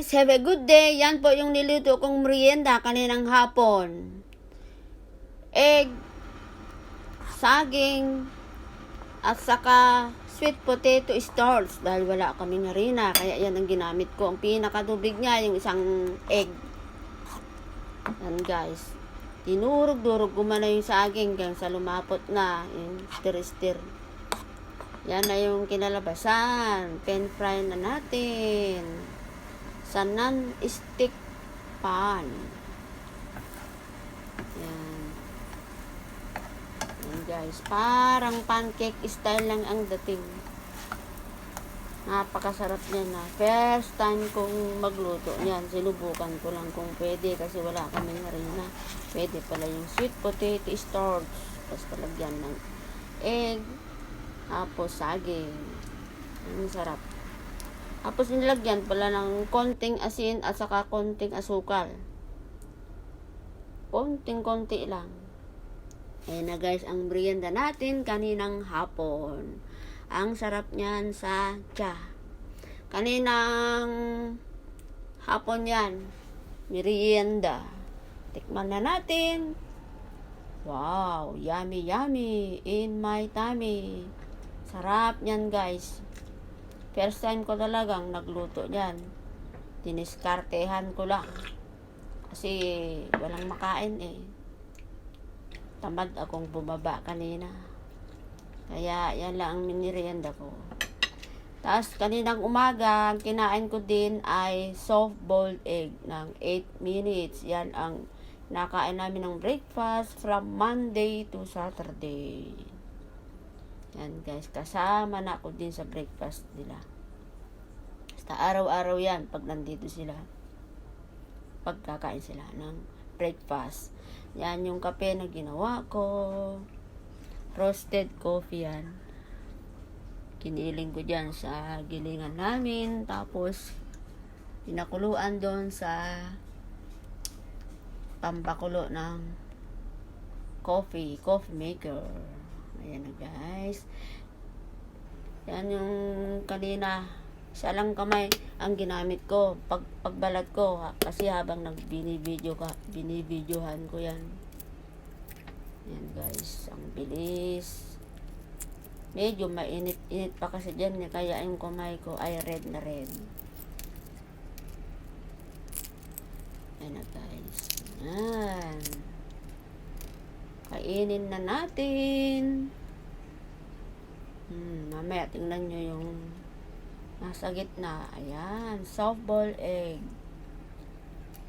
guys, have a good day. Yan po yung niluto kong merienda kaninang hapon. Egg, saging, at saka sweet potato starch. Dahil wala kaming harina, kaya yan ang ginamit ko. Ang pinakatubig niya, yung isang egg. Yan guys. Dinurog-durog ko man na yung saging hanggang sa lumapot na. Yung stir-stir. Yan na yung kinalabasan. Pan fry na natin sa non-stick pan. Yan. Yan guys. Parang pancake style lang ang dating. Napakasarap niyan na. First time kong magluto niyan. Sinubukan ko lang kung pwede kasi wala kami harina. Pwede pala yung sweet potato starch. Basta lagyan ng egg. Tapos saging. Ang sarap. Tapos nilagyan pala ng konting asin at saka konting asukal. Konting-konti lang. Ayan na guys, ang merienda natin kaninang hapon. Ang sarap niyan sa tsa. Kaninang hapon yan, merienda. Tikman na natin. Wow, yummy yummy in my tummy. Sarap niyan guys. First time ko talagang nagluto niyan. Diniskartehan ko lang. Kasi walang makain eh. Tamad akong bumaba kanina. Kaya yan lang ang minirienda ko. Tapos kaninang umaga, ang kinain ko din ay soft boiled egg ng 8 minutes. Yan ang nakain namin ng breakfast from Monday to Saturday. Yan guys, kasama na ako din sa breakfast nila. Basta araw-araw yan pag nandito sila. Pagkakain sila ng breakfast. Yan yung kape na ginawa ko. Roasted coffee yan. Kiniling ko dyan sa gilingan namin. Tapos, pinakuluan doon sa pampakulo ng coffee maker. Ayan na guys. Yan yung kanina. Isa lang kamay ang ginamit ko. Pagbalat ko. Kasi habang binibidyohan ko yan. Yan guys. Ang bilis. Medyo mainit-init pa kasi dyan. Kaya yung kamay ko ay red na red. Ayan na guys. Yan. Kainin na natin. Mamaya tingnan nyo yung nasa gitna. Ayan. Soft boiled egg.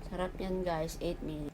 Sarap yan guys. 8 minutes.